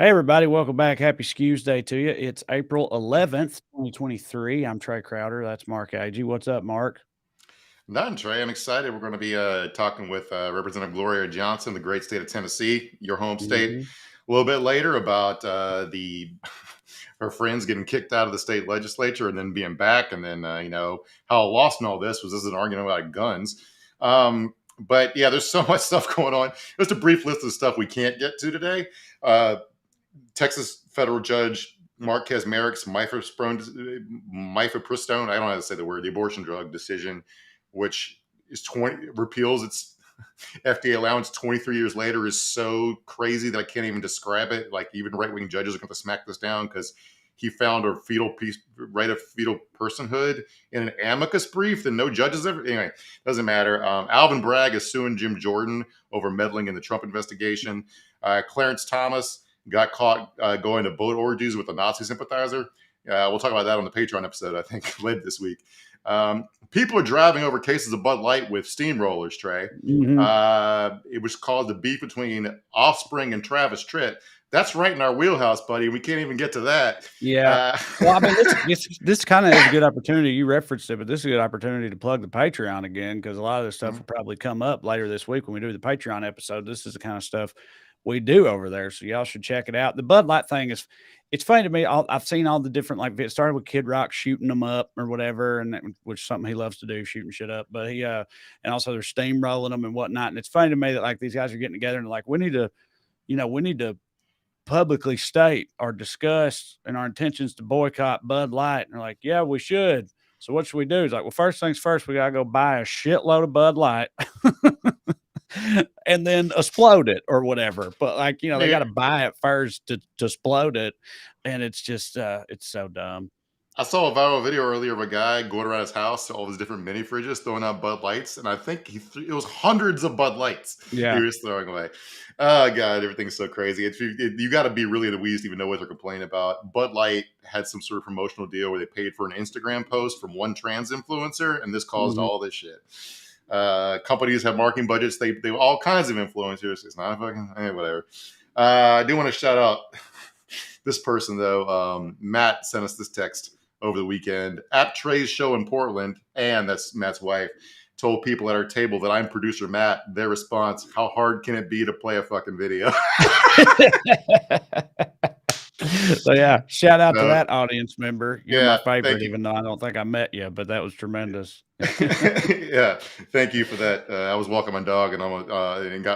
Hey, everybody, welcome back. Happy Skewsday to you. It's April 11th, 2023. I'm Trey Crowder. That's Mark Agee. What's up, Mark? None, Trey. I'm excited. We're going to be talking with Representative Gloria Johnson, the great state of Tennessee, your home state, Mhm. a little bit later about the her friends getting kicked out of the state legislature and then being back, and then how lost in all this was an argument about guns. But yeah, there's so much stuff going on. Just a brief list of stuff we can't get to today. Uh, Texas federal judge Marquez Merrick's mifepristone, I don't know how to say the word, the abortion drug decision, which is repeals its FDA allowance 23 years later, is so crazy that I can't even describe it. Like, even right-wing judges are going to smack this down because he found a right of fetal personhood in an amicus brief that no judges ever. Anyway, doesn't matter. Alvin Bragg is suing Jim Jordan over meddling in the Trump investigation. Clarence Thomas got caught going to boat orgies with a Nazi sympathizer. We'll talk about that on the Patreon episode, I think, later this week. People are driving over cases of Bud Light with steamrollers, Trey. Mhm. It was called the beef between Offspring and Travis Tritt. That's right in our wheelhouse, buddy. We can't even get to that. Yeah. Uh, Well, I mean, this kind of is a good opportunity. You referenced it, but this is a good opportunity to plug the Patreon again because a lot of this stuff will probably come up later this week when we do the Patreon episode. This is the kind of stuff we do over there, so y'all should check it out. The Bud Light thing is, it's funny to me. I've seen all the different, like, it started with Kid Rock shooting them up or whatever, and which is something he loves to do, shooting shit up. But and also they're steamrolling them and whatnot. And it's funny to me that, like, these guys are getting together and like, we need to publicly state or discuss and our intentions to boycott Bud Light. And they're like, yeah, we should. So what should we do? It's like, well, first things first, we gotta go buy a shitload of Bud Light and then explode it or whatever. But, like, they yeah, gotta buy it first to explode it. And it's just it's so dumb. I saw a viral video earlier of a guy going around his house to all these different mini fridges throwing out Bud Lights, and I think it was hundreds of Bud Lights he Yeah. was throwing away. Oh god, everything's so crazy. You got to be really in the weeds to even know what they're complaining about. Bud Light had some sort of promotional deal where they paid for an Instagram post from one trans influencer, and this caused Mhm. all this shit. Companies have marketing budgets. They have all kinds of influencers. It's not a fucking whatever. I do want to shout out this person though. Matt sent us this text over the weekend at Trey's show in Portland, and that's Matt's wife, told people at our table that I'm producer Matt. Their response: "How hard can it be to play a fucking video?" So yeah, shout out to So that audience member. You're my yeah, favorite, thank you. even though I don't think I met you, but that was tremendous. Yeah, thank you for that. I was walking my dog and almost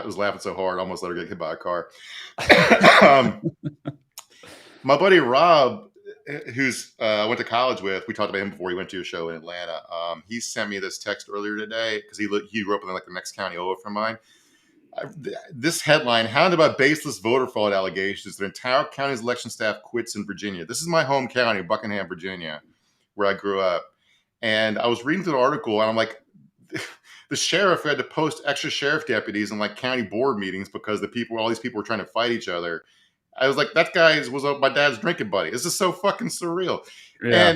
was laughing so hard, I almost let her get hit by a car. um, my buddy Rob, who's I went to college with, we talked about him before he went to a show in Atlanta. He sent me this text earlier today because he grew up in like the next county over from mine. This headline: hounded by baseless voter fraud allegations, the entire county's election staff quits in Virginia. This is my home county, Buckingham, Virginia, where I grew up. And I was reading through the article, and I'm like, the sheriff had to post extra sheriff deputies in like county board meetings because all these people were trying to fight each other. I was like, that guy was my dad's drinking buddy. This is so fucking surreal. Yeah.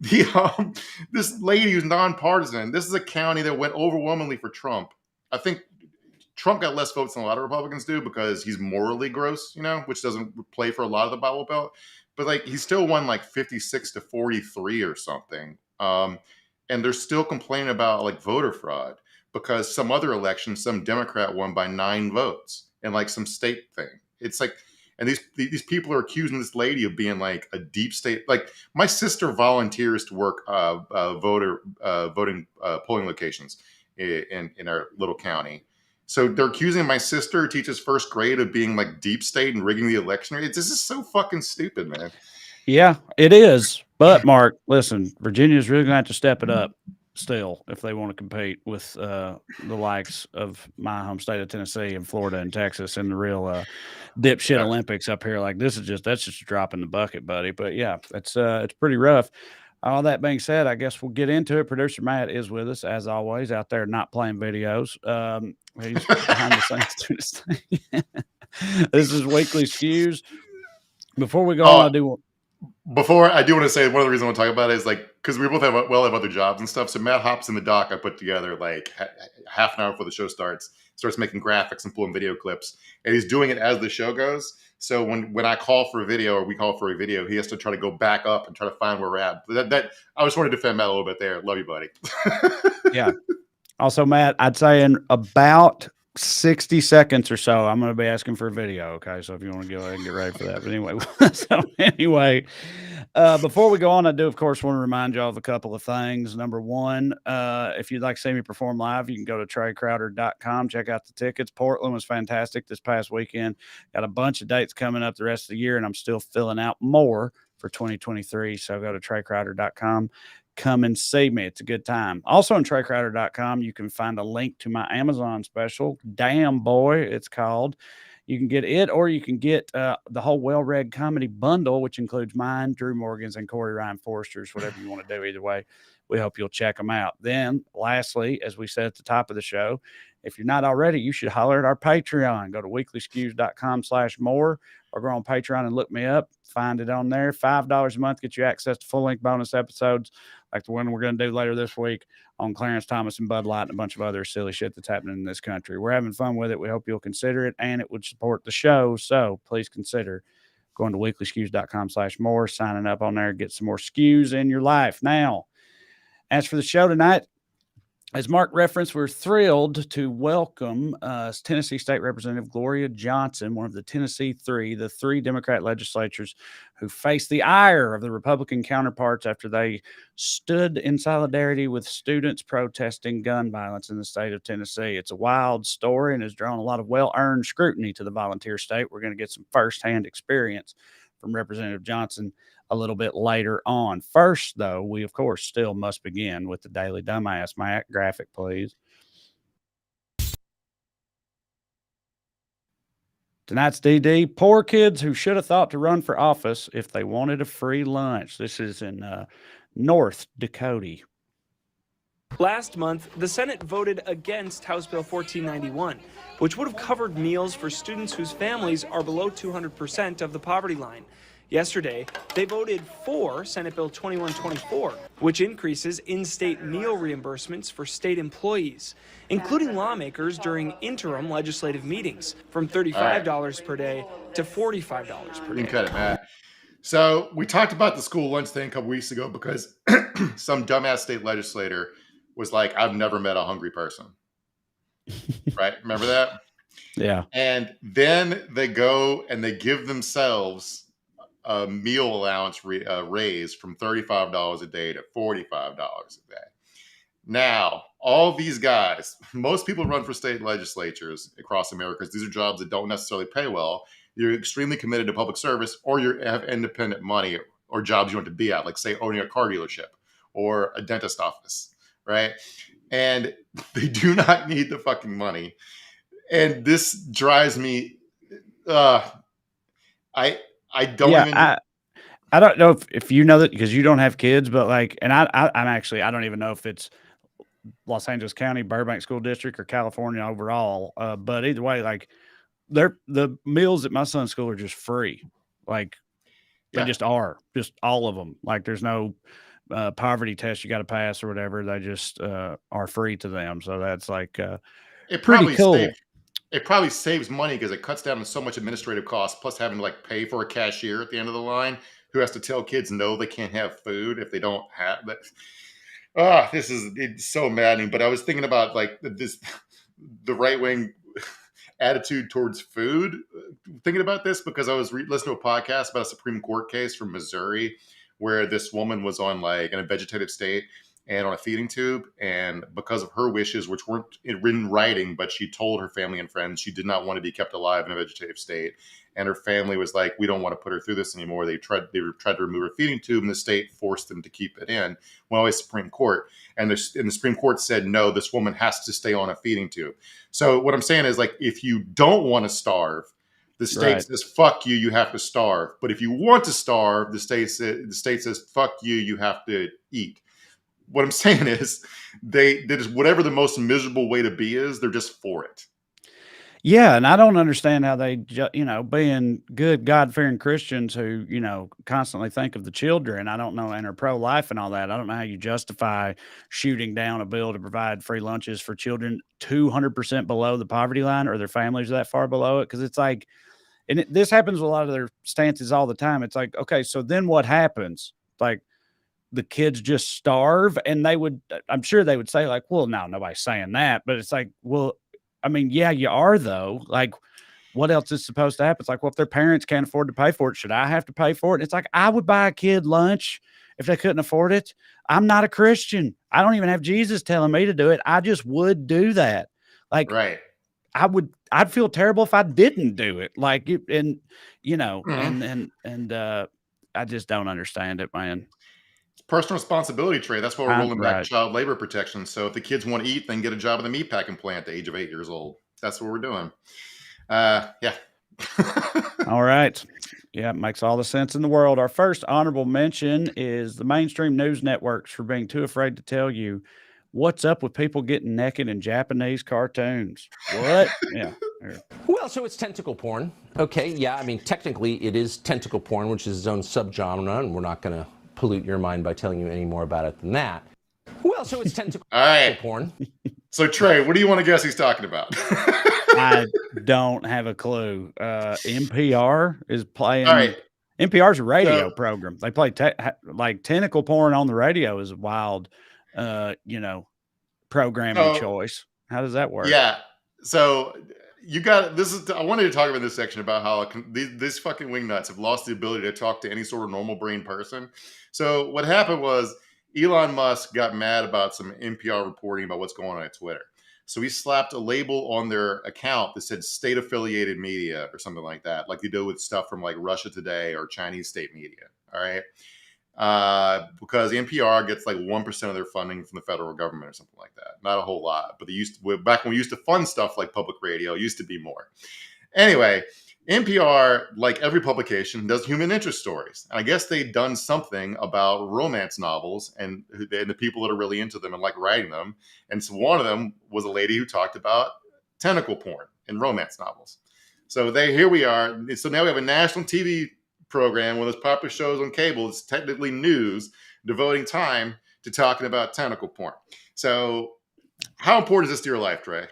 And this lady who's nonpartisan. This is a county that went overwhelmingly for Trump. I think Trump got less votes than a lot of Republicans do because he's morally gross, which doesn't play for a lot of the Bible Belt. But like, he still won like 56-43 or something. And they're still complaining about like voter fraud because some other election, some Democrat won by 9 votes and like some state thing. It's like, and these people are accusing this lady of being like a deep state. Like, my sister volunteers to work voting polling locations in our little county. So they're accusing my sister, who teaches first grade, of being like deep state and rigging the election. This is so fucking stupid, man. Yeah, it is. But Mark, listen, Virginia's really gonna have to step it up still if they want to compete with the likes of my home state of Tennessee and Florida and Texas and the real dipshit Yeah. Olympics up here. Like, that's just a drop in the bucket, buddy. But yeah, it's pretty rough. All that being said, I guess we'll get into it. Producer Matt is with us as always, out there not playing videos. He's behind the scenes doing his thing. This is Weekly Skews. Before we go on, Oh, I do before I do want to say one of the reasons I want to talk about it is like because we both have other jobs and stuff. So Matt hops in the doc I put together like half an hour before the show starts making graphics and pulling video clips, and he's doing it as the show goes. So when I call for a video or we call for a video, he has to try to go back up and try to find where we're at. That I just want to defend Matt a little bit there. Love you, buddy. Yeah. Also, Matt, I'd say in about 60 seconds or so, I'm going to be asking for a video. Okay. So if you want to go ahead and get ready for that. But anyway, before we go on, I do, of course, want to remind y'all of a couple of things. Number one, if you'd like to see me perform live, you can go to TreyCrowder.com. Check out the tickets. Portland was fantastic this past weekend. Got a bunch of dates coming up the rest of the year, and I'm still filling out more for 2023. So go to TreyCrowder.com. Come and see me. It's a good time. Also on TreyCrowder.com, you can find a link to my Amazon special. Damn Boy, it's called. You can get it, or you can get the whole well-read comedy bundle, which includes mine, Drew Morgan's, and Corey Ryan Forster's, whatever you want to do. Either way, we hope you'll check them out. Then, lastly, as we said at the top of the show, if you're not already, you should holler at our Patreon. Go to weeklyskews.com/more, or go on Patreon and look me up. Find it on there. $5 a month gets you access to full-length bonus episodes like the one we're going to do later this week on Clarence Thomas and Bud Light and a bunch of other silly shit that's happening in this country. We're having fun with it. We hope you'll consider it, and it would support the show. So please consider going to weeklyskews.com/more, signing up on there, get some more skews in your life. Now, as for the show tonight, as Mark referenced, we're thrilled to welcome Tennessee State Representative Gloria Johnson, one of the Tennessee Three, the three Democrat legislatures who faced the ire of the Republican counterparts after they stood in solidarity with students protesting gun violence in the state of Tennessee. It's a wild story and has drawn a lot of well-earned scrutiny to the volunteer state. We're going to get some firsthand experience from Representative Johnson a little bit later on. First, though, we, of course, still must begin with the Daily Dumbass. Matt, graphic, please. Tonight's DD, poor kids who should have thought to run for office if they wanted a free lunch. This is in North Dakota. Last month, the Senate voted against House Bill 1491, which would have covered meals for students whose families are below 200% of the poverty line. Yesterday, they voted for Senate Bill 2124, which increases in-state meal reimbursements for state employees, including lawmakers during interim legislative meetings, from $35 per day to $45 per day. You can cut it, Matt. So we talked about the school lunch thing a couple weeks ago because some dumbass state legislator was like, I've never met a hungry person. Right? Remember that? Yeah. And then they go and they give themselves a meal allowance raise from $35 a day to $45 a day. Now, all these guys, most people run for state legislatures across America. These are jobs that don't necessarily pay well. You're extremely committed to public service, or you have independent money or jobs you want to be at, like, say, owning a car dealership or a dentist office, right? And they do not need the fucking money. And this drives me, I don't even. I don't know if you know that because you don't have kids, but like, and I'm actually, I don't even know if it's Los Angeles County, Burbank School District, or California overall. But either way, like, the meals at my son's school are just free. Like, they just are, just all of them. Like, there's no poverty test you got to pass or whatever. They just are free to them. So that's like pretty cool. It probably saves money because it cuts down on so much administrative costs, plus having to like pay for a cashier at the end of the line who has to tell kids no, they can't have food if they don't have that. It's so maddening. But I was thinking about like the right wing attitude towards food. Thinking about this because I was listening to a podcast about a Supreme Court case from Missouri where this woman was on like in a vegetative state and on a feeding tube, and because of her wishes, which weren't in writing, but she told her family and friends she did not want to be kept alive in a vegetative state, and her family was like, "We don't want to put her through this anymore." They tried to remove her feeding tube, and the state forced them to keep it in. Well, it's Supreme Court, and the Supreme Court said, "No, this woman has to stay on a feeding tube." So what I'm saying is, like, if you don't want to starve, the state says, "Fuck you, you have to starve." But if you want to starve, the state says, "Fuck you, you have to eat." What I'm saying is they just whatever the most miserable way to be is, they're just for it. Yeah, and I don't understand how they, being good, God-fearing Christians who, constantly think of the children, I don't know, and are pro-life and all that. I don't know how you justify shooting down a bill to provide free lunches for children 200% below the poverty line or their families that far below it, because it's and this happens with a lot of their stances all the time. It's like, okay, so then what happens? Like, the kids just starve, and I'm sure they would say like, well, no, nobody's saying that, but it's like, well, I mean, yeah, you are though. Like, what else is supposed to happen? It's like, well, if their parents can't afford to pay for it, should I have to pay for it? And it's like, I would buy a kid lunch if they couldn't afford it. I'm not a Christian. I don't even have Jesus telling me to do it. I just would do that. Like, Right. I'd feel terrible if I didn't do it. Like, and I just don't understand it, man. It's personal responsibility, Trey. That's why we're rolling back Right. child labor protection. So if the kids want to eat, then get a job in the meatpacking plant at the age of 8 years old. That's what we're doing. Yeah. All right. Yeah, it makes all the sense in the world. Our first honorable mention is the mainstream news networks for being too afraid to tell you what's up with people getting naked in Japanese cartoons. What? Yeah. Well, so it's tentacle porn. Okay, yeah, I mean, technically it is tentacle porn, which is its own subgenre, and we're not going to pollute your mind by telling you any more about it than that. Well, so it's tentacle porn. So, Trey, what do you want to guess he's talking about? I don't have a clue. NPR is playing. All right. NPR's a radio program. They play like tentacle porn on the radio is a wild, programming choice. How does that work? Yeah. So you got this. I wanted to talk about this section about how these fucking wingnuts have lost the ability to talk to any sort of normal brain person. So what happened was Elon Musk got mad about some NPR reporting about what's going on at Twitter. So he slapped a label on their account that said state affiliated media or something like that, like you do with stuff from like Russia Today or Chinese state media. All right. Because NPR gets like 1% of their funding from the federal government or something like that. Not a whole lot, but back when we used to fund stuff like public radio, it used to be more. Anyway, NPR, like every publication, does human interest stories. And I guess they'd done something about romance novels and the people that are really into them and like writing them. And so one of them was a lady who talked about tentacle porn in romance novels. So here we are. So now we have a national TV program, one of those popular shows on cable. It's technically news, devoting time to talking about tentacle porn. So how important is this to your life, Trey?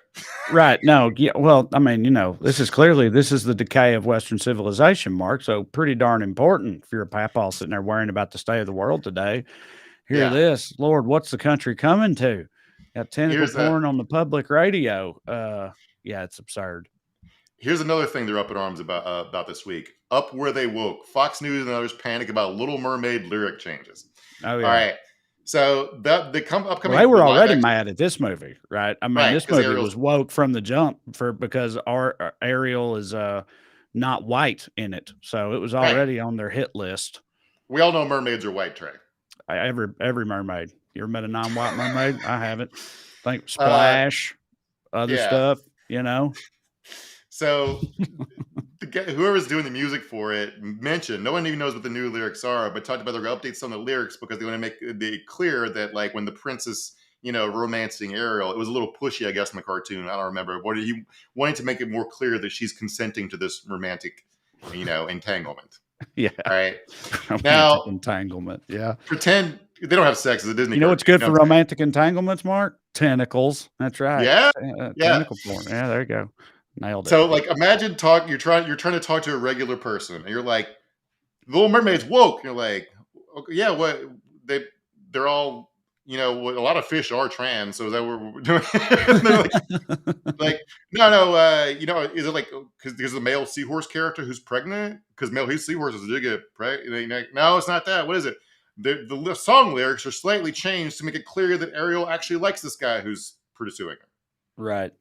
Right. No. Yeah. Well, I mean, this is the decay of Western civilization, Mark. So pretty darn important if you're a papaw sitting there worrying about the state of the world today. Hear this, Lord, what's the country coming to? Got tentacle porn on the public radio. Yeah, it's absurd. Here's another thing they're up in arms about this week. Up where they woke. Fox News and others panic about Little Mermaid lyric changes. Oh, yeah. All right. So upcoming. They were already mad at this movie, right? I mean, this movie was woke from the jump because our Ariel is not white in it, so it was already on their hit list. We all know mermaids are white, Trey. Every mermaid. You ever met a non-white mermaid? I haven't. Think Splash, other stuff. So whoever's doing the music for it mentioned, no one even knows what the new lyrics are, but talked about they're going to update some of the lyrics because they want to make it clear that like when the princess, romancing Ariel, it was a little pushy, I guess, in the cartoon. I don't remember. What he wanted to make it more clear that she's consenting to this romantic, entanglement. Yeah. All right. Romantic now entanglement. Yeah. Pretend they don't have sex as a Disney. You know what's good for romantic entanglements, Mark? Tentacles. That's right. Yeah. Tentacle porn. Yeah. There you go. Nailed it. So, like, imagine you're trying to talk to a regular person, and you're like, "The Little Mermaid's woke." And you're like, "Okay, yeah, what? They're all, a lot of fish are trans, so is that what we're doing?" like, no, is it like because there's a male seahorse character who's pregnant? Because male seahorses do get pregnant. No, it's not that. What is it? The song lyrics are slightly changed to make it clear that Ariel actually likes this guy who's pursuing her. Right.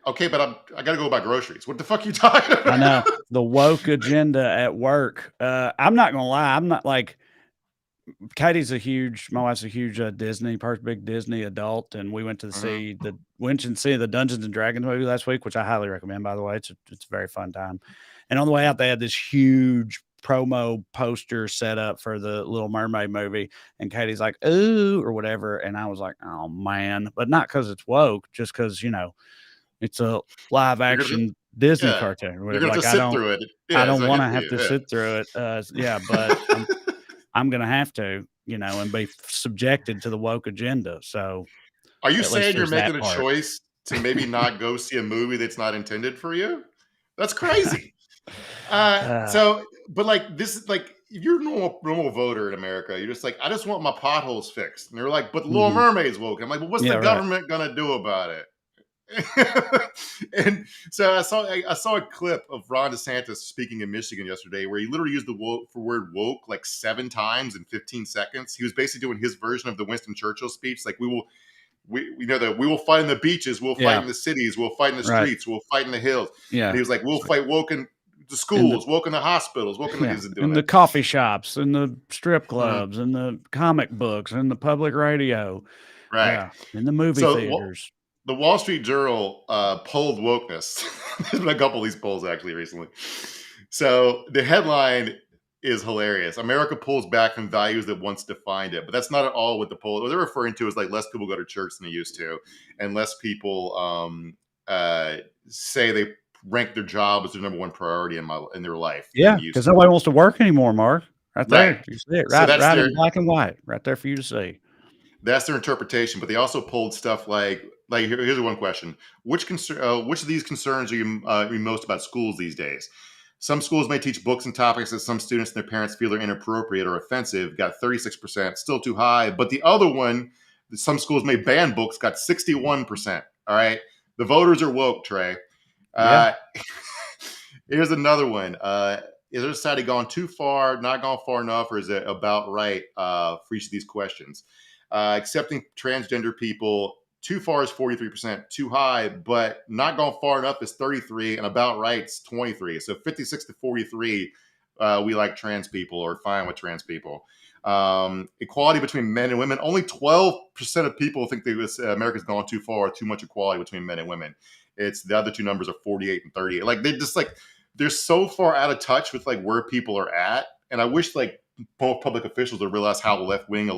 Okay, but I got to go buy groceries. What the fuck are you talking about? I know. The woke agenda at work. I'm not going to lie. I'm not like Katie's my wife's a huge big Disney adult. And we went to see the Dungeons and Dragons movie last week, which I highly recommend, by the way. It's a very fun time. And on the way out, they had this huge promo poster set up for the Little Mermaid movie. And Katie's like, ooh, or whatever. And I was like, oh man, but not because it's woke, just because, it's a live action Disney cartoon. You're gonna have to sit through it. Yeah, I don't want to have to sit through it. But I'm going to have to, and be subjected to the woke agenda. So, are you saying you're making a choice to maybe not go see a movie that's not intended for you? That's crazy. But like, this is like, if you're a normal voter in America, you're just like, I just want my potholes fixed. And they're like, but the Little Mermaid's woke. I'm like, well, what's the government gonna do about it? And so I saw a clip of Ron DeSantis speaking in Michigan yesterday, where he literally used the word woke like 7 times in 15 seconds. He was basically doing his version of the Winston Churchill speech, like, we know that we will fight in the beaches, we'll fight in the cities, we'll fight in the streets, we'll fight in the hills. Yeah. And he was like, we'll fight woke in the schools, woke in the hospitals, woke in the coffee shops, and the strip clubs, and the comic books, and the public radio. Right. Yeah. In the movie theaters. The Wall Street Journal polled wokeness. There's been a couple of these polls actually recently. So the headline is hilarious. America pulls back from values that once defined it. But that's not at all what the poll, what they're referring to is like less people go to church than they used to, and less people say they rank their job as their number one priority in their life. Yeah, because nobody wants to work anymore, Mark. Right there. Right. You see it. Right in black and white. Right there for you to see. That's their interpretation. But they also polled stuff like here's one question: which of these concerns are you most about schools these days? Some schools may teach books and topics that some students and their parents feel are inappropriate or offensive. Got 36%, still too high. But the other one, some schools may ban books, got 61%. All right, the voters are woke, Trey. Here's another one. Is our society gone too far, not gone far enough, or is it about right for each of these questions? Accepting transgender people too far is 43%, too high, but not gone far enough is 33%, and about right's 23%. So 56 to 43, we like trans people or fine with trans people. Equality between men and women, only 12% of people think that America's gone too far, too much equality between men and women. It's the other two numbers are 48 and 38. Like, they're so far out of touch with like where people are at. And I wish like both public officials would realize how left wing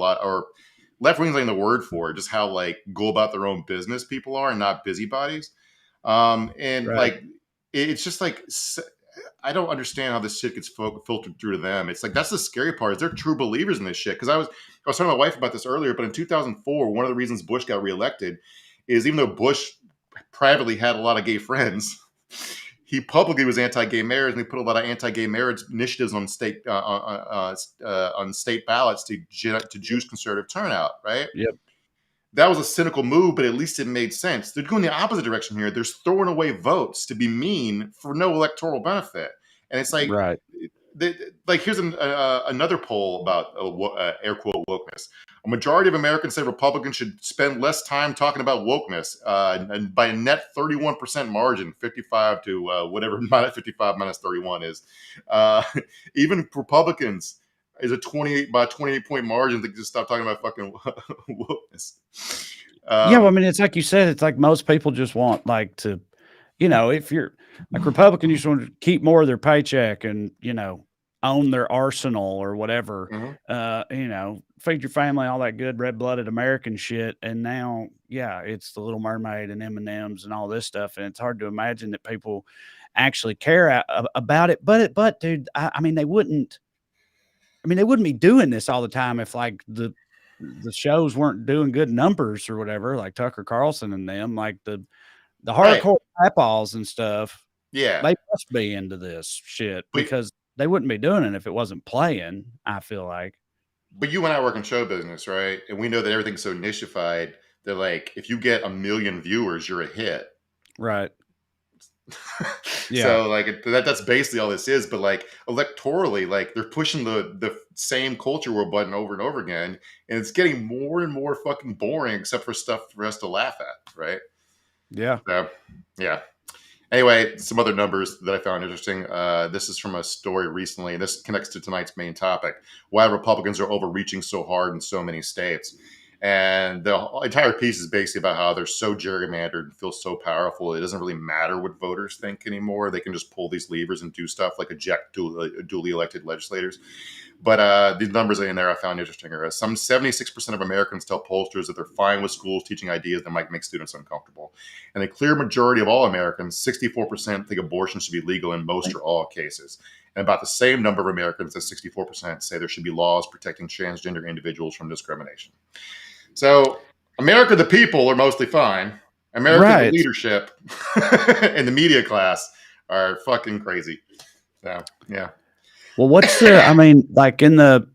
left wing is like the word for it, just how like go about their own business people are and not busybodies. Like, it's just like, I don't understand how this shit gets filtered through to them. It's like, that's the scary part, is they're true believers in this shit. Because I was telling my wife about this earlier, but in 2004, one of the reasons Bush got reelected is, even though Bush privately had a lot of gay friends, he publicly was anti-gay marriage, and he put a lot of anti-gay marriage initiatives on state ballots to juice conservative turnout. Right. Yep. That was a cynical move, but at least it made sense. They're going the opposite direction here. They're throwing away votes to be mean for no electoral benefit, and it's like, right. Here's another poll about air quote wokeness. A majority of Americans say Republicans should spend less time talking about wokeness, and by a net 31% margin, 55 to whatever 55 minus 31 is. Even Republicans is a 28 point margin to just stop talking about fucking wokeness. Well, I mean, it's like you said, it's like most people just want like to, if you're like Republican, you just want to keep more of their paycheck and, own their arsenal or whatever, feed your family, all that good red-blooded American shit. And now, it's the Little Mermaid and M&Ms and all this stuff. And it's hard to imagine that people actually care about it. But dude, I mean, they wouldn't be doing this all the time if like the shows weren't doing good numbers or whatever, like Tucker Carlson and them, like the hardcore eyeballs and stuff. Yeah, they must be into this shit because they wouldn't be doing it if it wasn't playing, I feel like. But you and I work in show business, right? And we know that everything's so nichified. They're like, if you get 1 million viewers, you're a hit. Right. So like that's basically all this is. But like electorally, like they're pushing the same culture war button over and over again, and it's getting more and more fucking boring, except for stuff for us to laugh at, right? Yeah. So, yeah. Anyway, some other numbers that I found interesting. This is from a story recently, and this connects to tonight's main topic: why Republicans are overreaching so hard in so many states. And the entire piece is basically about how they're so gerrymandered and feel so powerful. It doesn't really matter what voters think anymore. They can just pull these levers and do stuff like eject duly elected legislators. But these numbers in there I found interesting. Some 76% of Americans tell pollsters that they're fine with schools teaching ideas that might make students uncomfortable. And a clear majority of all Americans, 64%, think abortion should be legal in most or all cases. And about the same number of Americans, as 64%, say there should be laws protecting transgender individuals from discrimination. So America, the people, are mostly fine. America, the leadership and the media class are fucking crazy. So, yeah. Well, what's the, I mean, like in the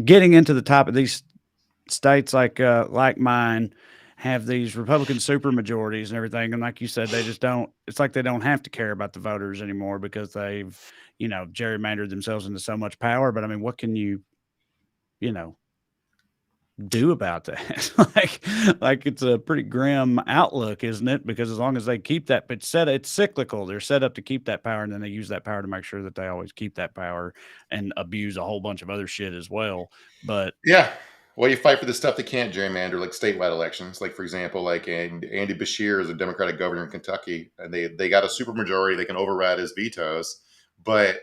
getting into the top of these states like mine have these Republican super majorities and everything. And like you said, they just don't, it's like they don't have to care about the voters anymore because they've, gerrymandered themselves into so much power. But I mean, what can you do about that? like it's a pretty grim outlook, isn't it? Because as long as they keep that, but it's cyclical. They're set up to keep that power, and then they use that power to make sure that they always keep that power and abuse a whole bunch of other shit as well. But yeah, well, you fight for the stuff that can't gerrymander, like statewide elections. Like, for example, like Andy Beshear is a Democratic governor in Kentucky, and they got a supermajority. They can override his vetoes, but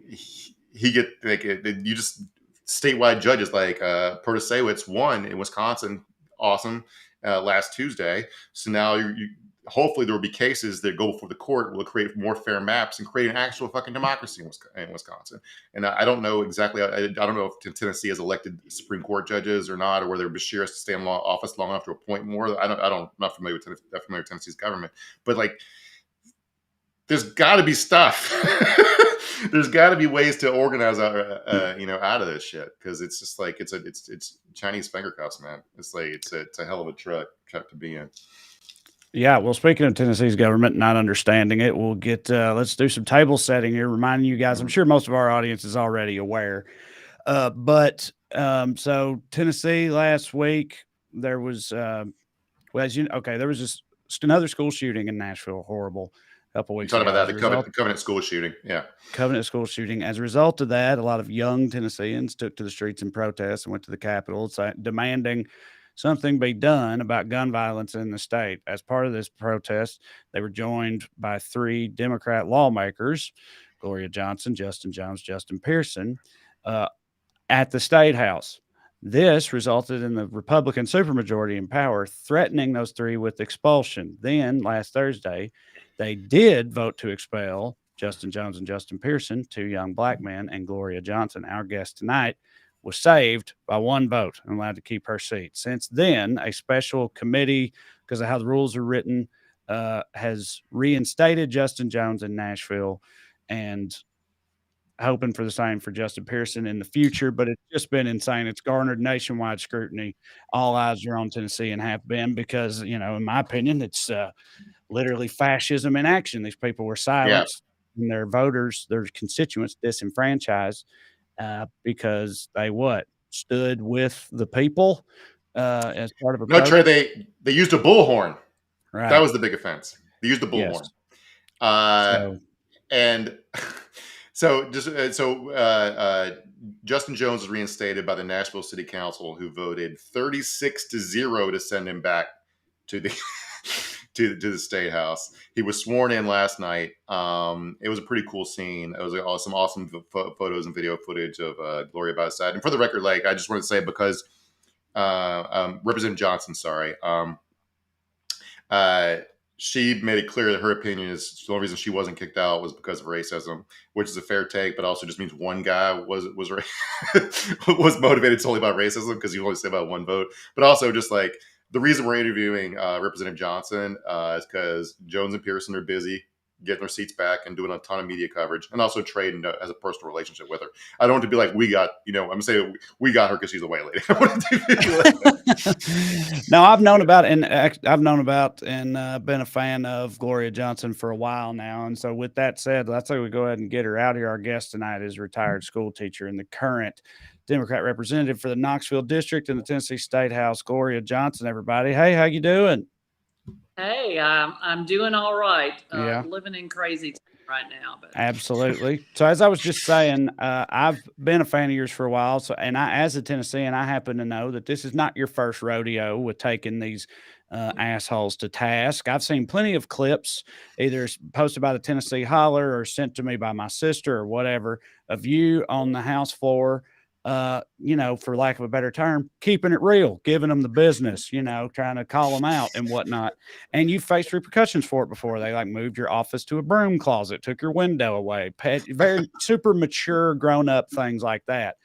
he get like you just statewide judges like Protasewicz won in Wisconsin, awesome, last Tuesday. So now you hopefully there will be cases that go before the court will create more fair maps and create an actual fucking democracy in Wisconsin. And I don't know exactly. I don't know if Tennessee has elected Supreme Court judges or not, or whether Beshear has to stay in office long enough to appoint more. I'm not familiar with Tennessee's government, but like, there's got to be stuff. There's got to be ways to organize out of this shit, because it's just like it's Chinese finger cuffs, man. It's like it's a hell of a truck to be in. Yeah, well, speaking of Tennessee's government not understanding it, we'll get let's do some table setting here, reminding you guys. I'm sure most of our audience is already aware, but so Tennessee last week there was there was just another school shooting in Nashville, horrible. Couple weeks talking about that, the Covenant school shooting. Yeah. Covenant school shooting. As a result of that, a lot of young Tennesseans took to the streets in protest and went to the Capitol demanding something be done about gun violence in the state. As part of this protest, they were joined by 3 Democrat lawmakers, Gloria Johnson, Justin Jones, Justin Pearson, at the State House. This resulted in the Republican supermajority in power threatening those 3 with expulsion. Then, last Thursday, they did vote to expel Justin Jones and Justin Pearson, 2 young black men, and Gloria Johnson, our guest tonight, was saved by 1 vote and allowed to keep her seat. Since then, a special committee, because of how the rules are written, has reinstated Justin Jones in Nashville and hoping for the same for Justin Pearson in the future. But it's just been insane. It's garnered nationwide scrutiny. All eyes are on Tennessee and have been because, in my opinion, it's literally fascism in action. These people were silenced and their voters, their constituents disenfranchised because they stood with the people as part of a protest. Trey, they used a bullhorn. Right. That was the big offense. They used a bullhorn. And so Justin Jones was reinstated by the Nashville City Council, who voted 36-0 to send him back to the to the State House. He was sworn in last night. It was a pretty cool scene. It was some awesome photos and video footage of Gloria by his side. And for the record, like, I just want to say, because Representative Johnson, she made it clear that her opinion is the only reason she wasn't kicked out was because of racism, which is a fair take, but also just means one guy was was motivated solely by racism, because you only say about 1 vote. But also just like, the reason we're interviewing Representative Johnson is because Jones and Pearson are busy getting their seats back and doing a ton of media coverage, and also Trey has a personal relationship with her. I don't want to be like, we got, I'm going to say we got her because she's a white lady. No, I've known about and been a fan of Gloria Johnson for a while now. And so with that said, let's say we go ahead and get her out here. Our guest tonight is a retired school teacher and the current Democrat representative for the Knoxville district in the Tennessee State House, Gloria Johnson, everybody. Hey, how you doing? Hey, I'm doing all right. Living in crazy time right now. But absolutely. So as I was just saying, I've been a fan of yours for a while. So, and as a Tennessean, I happen to know that this is not your first rodeo with taking these assholes to task. I've seen plenty of clips, either posted by the Tennessee Holler or sent to me by my sister or whatever, of you on the House floor, for lack of a better term, keeping it real, giving them the business, trying to call them out and whatnot. And you faced repercussions for it before. They like moved your office to a broom closet, took your window away, very super mature, grown up things like that.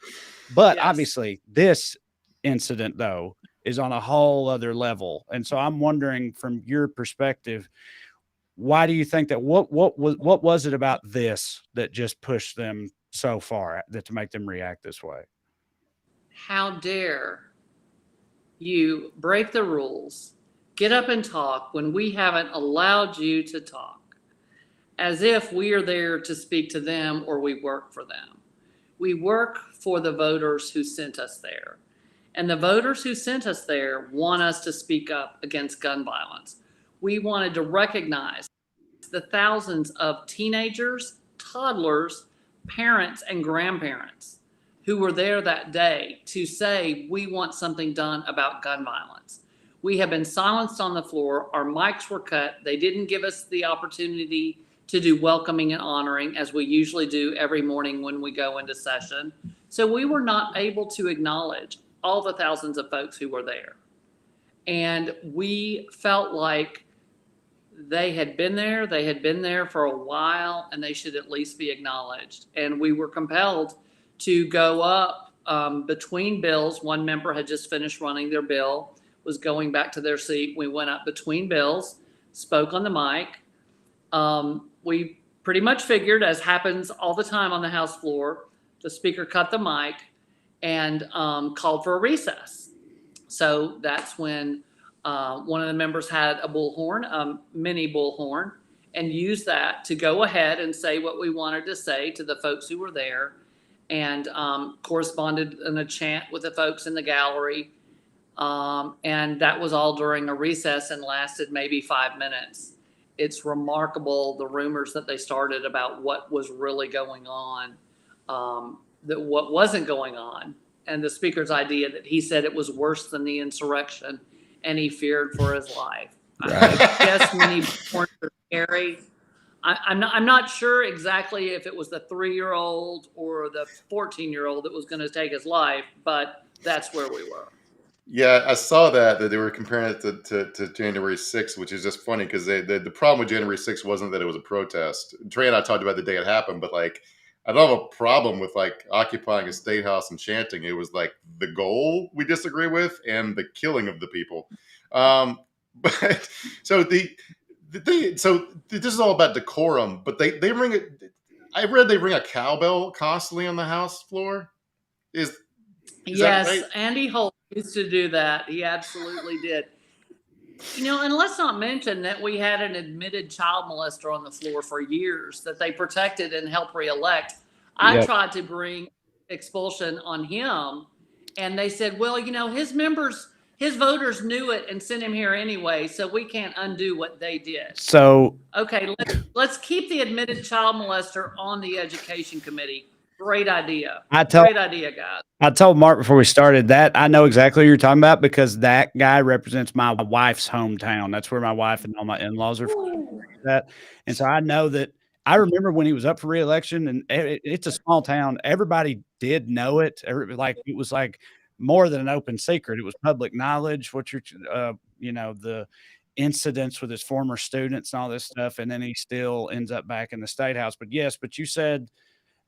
But obviously this incident though is on a whole other level. And so I'm wondering from your perspective, why do you think that? What was it about this that just pushed them so far that to make them react this way? How dare you break the rules, get up and talk when we haven't allowed you to talk, as if we are there to speak to them or we work for them. We work for the voters who sent us there. And the voters who sent us there want us to speak up against gun violence. We wanted to recognize the thousands of teenagers, toddlers, parents, and grandparents who were there that day to say, we want something done about gun violence. We have been silenced on the floor. Our mics were cut. They didn't give us the opportunity to do welcoming and honoring as we usually do every morning when we go into session. So we were not able to acknowledge all the thousands of folks who were there. And we felt like they had been there for a while, and they should at least be acknowledged. And we were compelled to go up between bills. One member had just finished running their bill, was going back to their seat. We went up between bills, spoke on the mic. We pretty much figured, as happens all the time on the House floor, the speaker cut the mic and called for a recess. So that's when one of the members had a bullhorn, a mini bullhorn, and used that to go ahead and say what we wanted to say to the folks who were there, and corresponded in a chant with the folks in the gallery. And that was all during a recess and lasted maybe 5 minutes. It's remarkable the rumors that they started about what was really going on, that what wasn't going on, and the speaker's idea that he said it was worse than the insurrection and he feared for his life. Right. I guess many born are scary. I'm not sure exactly if it was the 3-year-old or the 14-year-old that was going to take his life, but that's where we were. Yeah, I saw that they were comparing it to January 6th, which is just funny because the problem with January 6th wasn't that it was a protest. Trey and I talked about the day it happened, but like, I don't have a problem with like occupying a state house and chanting. It was like the goal we disagree with and the killing of the people. But so so this is all about decorum, but they ring it. I read they ring a cowbell constantly on the House floor. Is Yes, that right? Andy Holt used to do that. He absolutely did. You know, and let's not mention that we had an admitted child molester on the floor for years that they protected and helped reelect. I tried to bring expulsion on him, and they said, well, you know, his voters knew it and sent him here anyway, so we can't undo what they did. So, okay, let's keep the admitted child molester on the education committee. Great idea. Great idea, guys. I told Mark before we started that I know exactly what you're talking about because that guy represents my wife's hometown. That's where my wife and all my in-laws are from. That, and so I know that. I remember when he was up for re-election, and it's a small town. Everybody did know it. It was like more than an open secret. It was public knowledge. What you're, you know, the incidents with his former students and all this stuff, and then he still ends up back in the state house. But yes, but you said.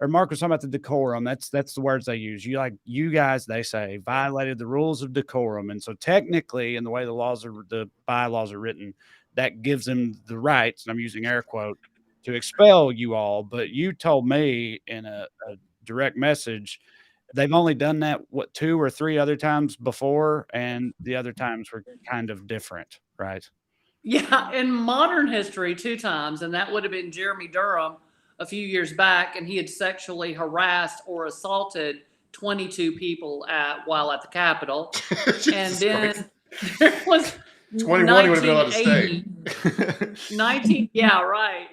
Or Mark was talking about the decorum. That's the words they use. You guys, they say, violated the rules of decorum. And so technically, in the way the bylaws are written, that gives them the rights, and I'm using air quote, to expel you all. But you told me in a direct message, they've only done that, 2 or 3 other times before, and the other times were kind of different, right? Yeah, in modern history, 2 times, and that would have been Jeremy Durham a few years back, and he had sexually harassed or assaulted 22 people while at the Capitol. And then there was 21 would have been allowed to stay. Yeah, right.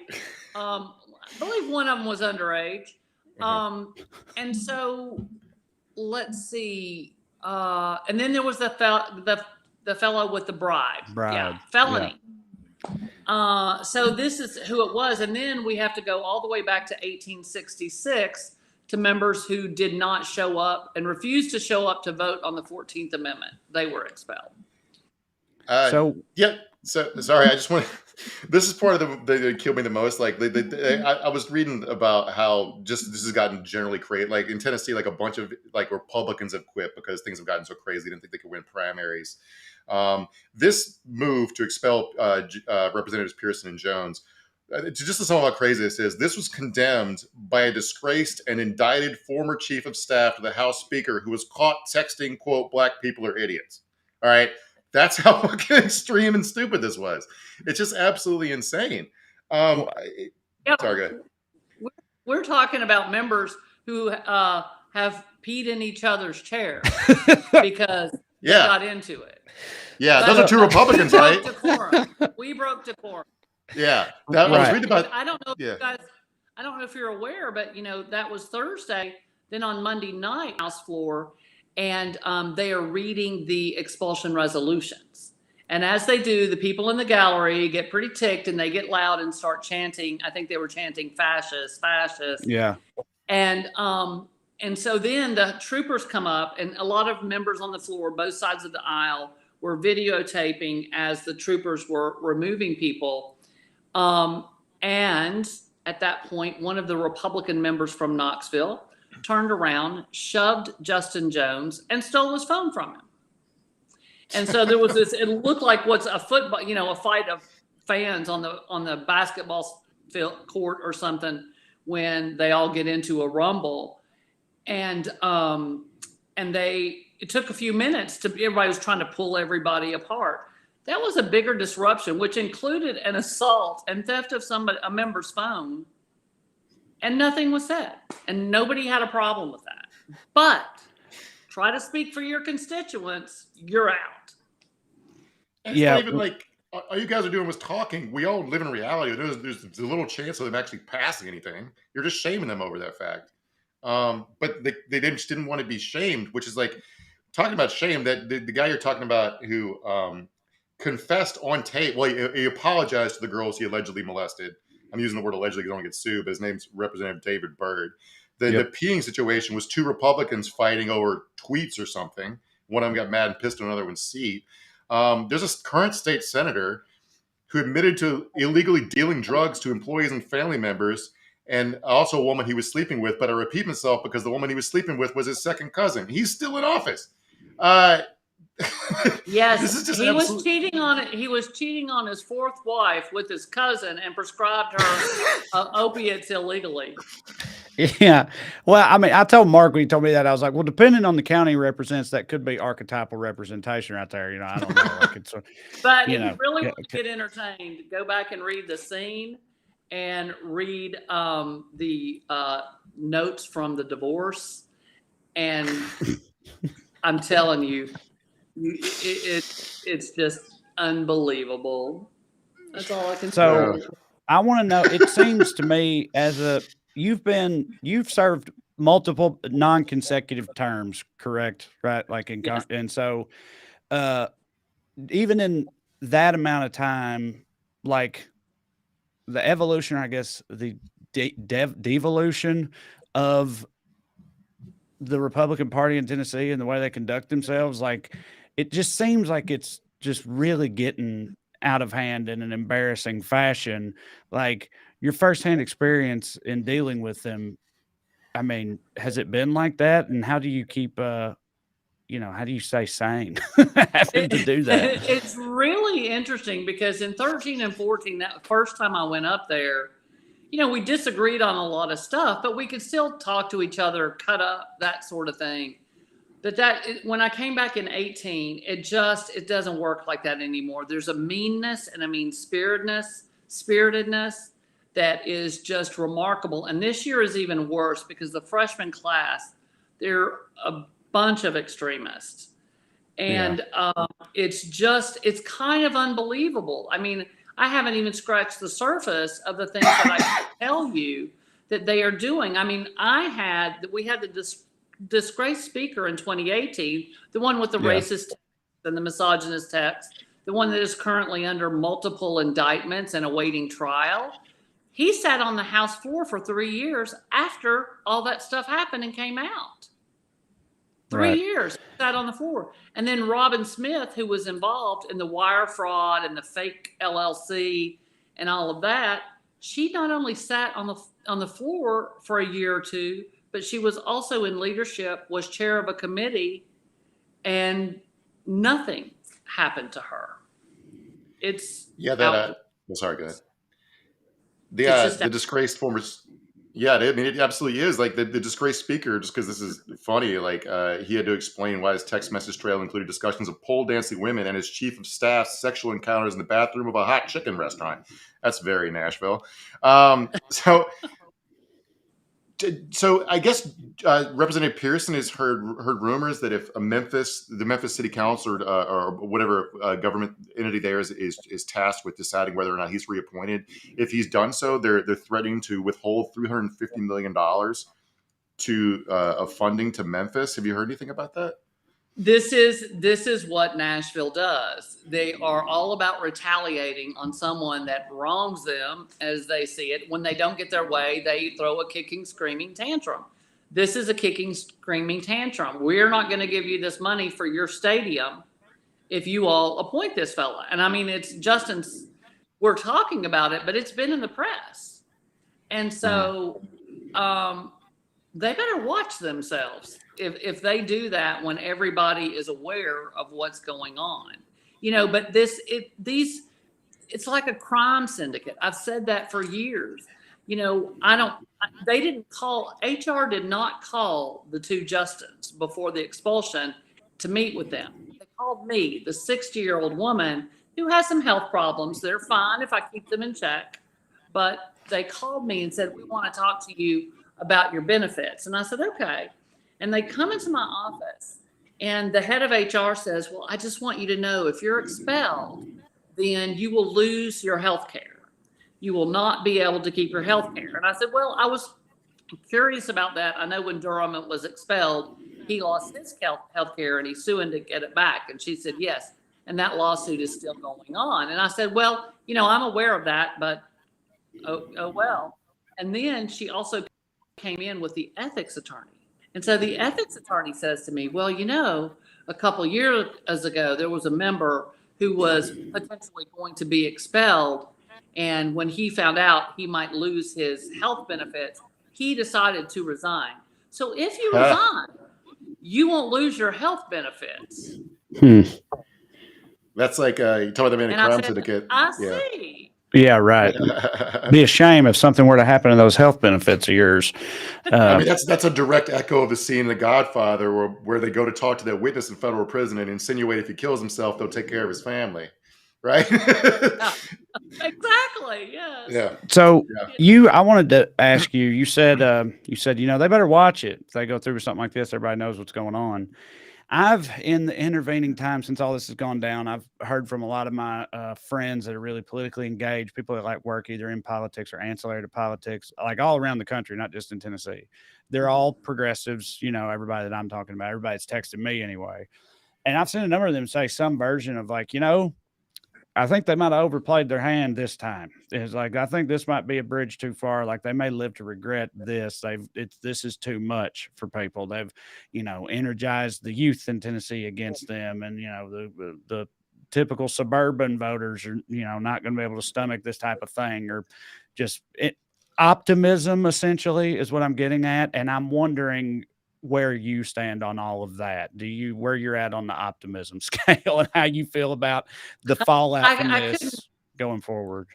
I believe one of them was underage. And so let's see. And then there was the fellow with the bribe. Yeah, felony. Yeah. So this is who it was. And then we have to go all the way back to 1866 to members who did not show up and refused to show up to vote on the 14th Amendment. They were expelled. So sorry, I just want to, this is part of that killed me the most. Like I was reading about how just this has gotten generally created. Like in Tennessee, like a bunch of like Republicans have quit because things have gotten so crazy. They didn't think they could win primaries. This move to expel Representatives Pearson and Jones, just to tell how crazy this is, this was condemned by a disgraced and indicted former chief of staff to the House Speaker who was caught texting, quote, "Black people are idiots." All right. That's how fucking extreme and stupid this was. It's just absolutely insane. Sorry, go ahead. We're talking about members who have peed in each other's chairs because they got into it. Yeah, those are two Republicans, right? We broke decorum. Yeah, I was reading about. I don't know if you guys. I don't know if you're aware, but that was Thursday. Then on Monday night, House floor, and they are reading the expulsion resolutions. And as they do, the people in the gallery get pretty ticked and they get loud and start chanting. I think they were chanting "fascist, fascist." Yeah. And so then the troopers come up, and a lot of members on the floor, both sides of the aisle, were videotaping as the troopers were removing people. And at that point, one of the Republican members from Knoxville turned around, shoved Justin Jones, and stole his phone from him. And so there was this, it looked like what's a football, a fight of fans on the basketball field court or something when they all get into a rumble. And it took a few minutes everybody was trying to pull everybody apart. That was a bigger disruption, which included an assault and theft of a member's phone. And nothing was said. And nobody had a problem with that. But try to speak for your constituents, you're out. And it's not even like all you guys are doing was talking. We all live in reality. There's a little chance of them actually passing anything. You're just shaming them over that fact. But they didn't want to be shamed, which is like talking about shame. That the guy you're talking about who confessed on tape. Well, he apologized to the girls he allegedly molested. I'm using the word allegedly because I don't get sued, but his name's Representative David Byrd. The peeing situation was two Republicans fighting over tweets or something. One of them got mad and pissed on another one's seat. There's a current state senator who admitted to illegally dealing drugs to employees and family members, and also a woman he was sleeping with. But I repeat myself because the woman he was sleeping with was his second cousin. He's still in office. Yes, he was cheating on it. He was cheating on his fourth wife with his cousin and prescribed her opiates illegally. Yeah. Well, I mean, I told Mark when he told me that, I was like, well, depending on the county he represents, that could be archetypal representation right there. I don't know. But if you really want to get entertained, go back and read the scene and read the notes from the divorce. And I'm telling you, it's just unbelievable. That's all I can say. So I want to know, it seems to me you've served multiple non-consecutive terms, correct? Right. Like and so even in that amount of time, like the evolution, I guess the devolution of the Republican Party in Tennessee and the way they conduct themselves, like it just seems like it's just really getting out of hand in an embarrassing fashion. Like your firsthand experience in dealing with them, I mean, has it been like that? And how do you keep, how do you stay sane having to do that? It's really interesting because in 13 and 14, that first time I went up there, we disagreed on a lot of stuff, but we could still talk to each other, cut up, that sort of thing. But when I came back in 18, it doesn't work like that anymore. There's a meanness and a mean-spiritedness that is just remarkable. And this year is even worse because the freshman class, they're a bunch of extremists. And it's kind of unbelievable. I mean, I haven't even scratched the surface of the things that I can tell you that they are doing. I mean, we had the disgraced speaker in 2018, the one with the racist and the misogynist text, the one that is currently under multiple indictments and awaiting trial. He sat on the House floor for 3 years after all that stuff happened and came out. 3 years sat on the floor. And then Robin Smith, who was involved in the wire fraud and the fake LLC and all of that, she not only sat on the floor for a year or two, but she was also in leadership, was chair of a committee, and nothing happened to her. It's Yeah, sorry, go ahead. It's just The disgraced former. Yeah, I mean, it absolutely is. Like the disgraced speaker, just because this is funny, like he had to explain why his text message trail included discussions of pole dancing women and his chief of staff's sexual encounters in the bathroom of a hot chicken restaurant. That's very Nashville. So I guess Representative Pearson has heard rumors that if the Memphis City Council or whatever government entity there is tasked with deciding whether or not he's reappointed, if he's done so, they're threatening to withhold $350 million of funding to Memphis. Have you heard anything about that? This is what Nashville does. They are all about retaliating on someone that wrongs them, as they see it. When they don't get their way, they throw a kicking, screaming tantrum. This is a kicking, screaming tantrum. We're not going to give you this money for your stadium if you all appoint this fella. And I mean, it's Justin's, we're talking about it, but it's been in the press. And so they better watch themselves if they do that when everybody is aware of what's going on, but it's like a crime syndicate. I've said that for years. They didn't call, HR did not call the two Justins before the expulsion to meet with them. They called me, the 60-year-old woman who has some health problems. They're fine if I keep them in check, but they called me and said, we want to talk to you about your benefits. And I said, okay. And they come into my office and the head of HR says, well, I just want you to know if you're expelled, then you will lose your health care. You will not be able to keep your health care. And I said, well, I was curious about that. I know when Durham was expelled, he lost his health care and he's suing to get it back. And she said, yes. And that lawsuit is still going on. And I said, well, I'm aware of that, but oh well. And then she also came in with the ethics attorney. And so the ethics attorney says to me, well, a couple of years ago, there was a member who was potentially going to be expelled. And when he found out he might lose his health benefits, he decided to resign. So if you resign, you won't lose your health benefits. That's like you talk about the man in crime syndicate. I see. Yeah, right. Be a shame if something were to happen to those health benefits of yours. I mean, that's a direct echo of the scene in The Godfather where they go to talk to that witness in federal prison and insinuate if he kills himself, they'll take care of his family. Right? Exactly. Yes. Yeah. So I wanted to ask you, you said, they better watch it. If they go through something like this, everybody knows what's going on. In the intervening time since all this has gone down, I've heard from a lot of my friends that are really politically engaged, people that like work either in politics or ancillary to politics, like all around the country, not just in Tennessee. They're all progressives, everybody that I'm talking about, everybody's texting me anyway. And I've seen a number of them say some version of like, I think they might have overplayed their hand this time. It's like, I think this might be a bridge too far. Like they may live to regret this. This is too much for people. They've, energized the youth in Tennessee against them. And, the typical suburban voters are, not going to be able to stomach this type of thing, or just optimism essentially is what I'm getting at. And I'm wondering where you stand on all of that. Where you're at on the optimism scale and how you feel about the fallout from this going forward?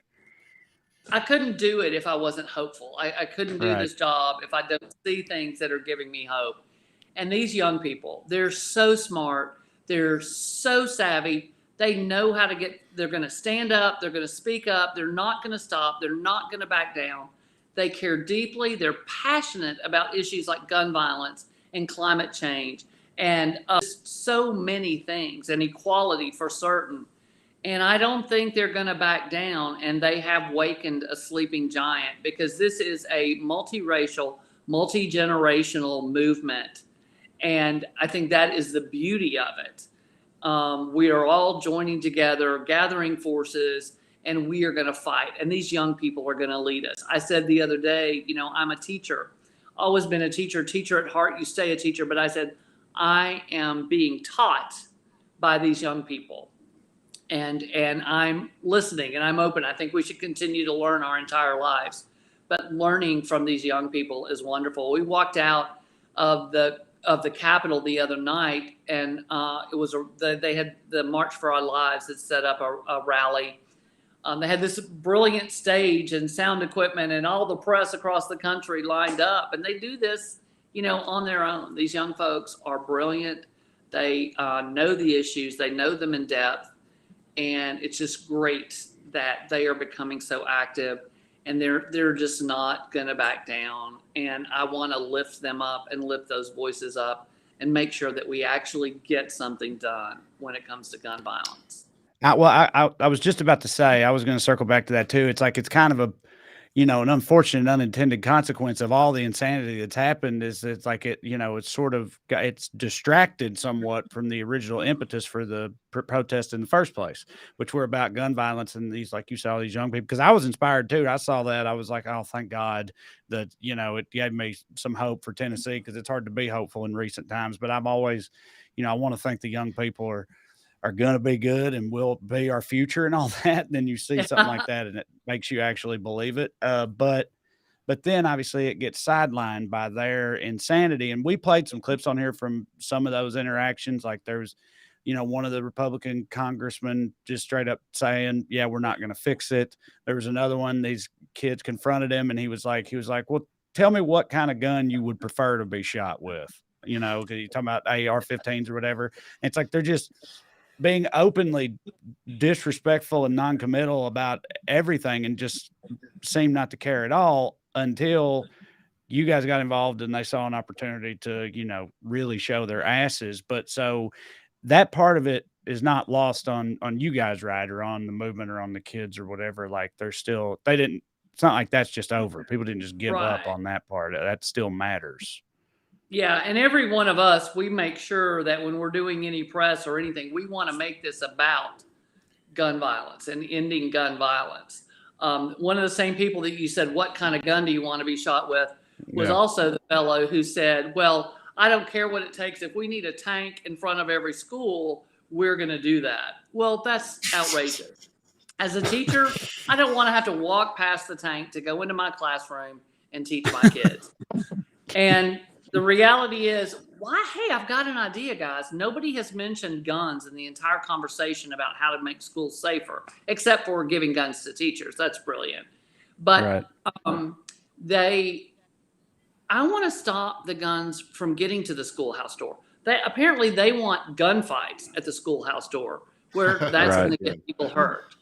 I couldn't do it if I wasn't hopeful. I couldn't do this job if I don't see things that are giving me hope. And these young people, they're so smart. They're so savvy. They know how to they're going to stand up. They're going to speak up. They're not going to stop. They're not going to back down. They care deeply. They're passionate about issues like gun violence and climate change and so many things, and equality for certain. And I don't think they're going to back down, and they have wakened a sleeping giant, because this is a multiracial, multi-generational movement. And I think that is the beauty of it. We are all joining together, gathering forces, and we are going to fight. And these young people are going to lead us. I said the other day, I'm a teacher. Always been a teacher at heart. You stay a teacher. But I said, I am being taught by these young people, and I'm listening and I'm open. I think we should continue to learn our entire lives, but learning from these young people is wonderful. We walked out of the of the Capitol the other night, and it was they had the March for Our Lives had set up a rally. They had this brilliant stage and sound equipment and all the press across the country lined up, and they do this, on their own. These young folks are brilliant. They know the issues, they know them in depth, and it's just great that they are becoming so active, and they're just not going to back down. And I want to lift them up and lift those voices up and make sure that we actually get something done when it comes to gun violence. I was just about to say, I was going to circle back to that too. It's like, it's kind of a, an unfortunate, unintended consequence of all the insanity that's happened is it's like it's sort of, it's distracted somewhat from the original impetus for the protest in the first place, which were about gun violence and these, like you saw, these young people. Because I was inspired too. I saw that. I was like, oh, thank God that, it gave me some hope for Tennessee, because it's hard to be hopeful in recent times. But I'm always, I want to think the young people are going to be good and will be our future and all that. Then you see something like that and it makes you actually believe it. But then obviously it gets sidelined by their insanity. And we played some clips on here from some of those interactions. Like there was, one of the Republican congressmen just straight up saying, yeah, we're not going to fix it. There was another one, these kids confronted him and he was like, well, tell me what kind of gun you would prefer to be shot with, because you're talking about AR-15s or whatever. And it's like, they're just being openly disrespectful and non-committal about everything and just seem not to care at all until you guys got involved and they saw an opportunity to, really show their asses. But so that part of it is not lost on you guys, right? Or on the movement or on the kids or whatever. Like it's not like that's just over. People didn't just give up on that part. That still matters. Yeah, and every one of us, we make sure that when we're doing any press or anything, we want to make this about gun violence and ending gun violence. One of the same people that you said, what kind of gun do you want to be shot with, was also the fellow who said, well, I don't care what it takes. If we need a tank in front of every school, we're going to do that. Well, that's outrageous. As a teacher, I don't want to have to walk past the tank to go into my classroom and teach my kids. And the reality is, hey, I've got an idea, guys. Nobody has mentioned guns in the entire conversation about how to make schools safer, except for giving guns to teachers. That's brilliant. But I want to stop the guns from getting to the schoolhouse door. Apparently they want gunfights at the schoolhouse door, where that's going to get people hurt.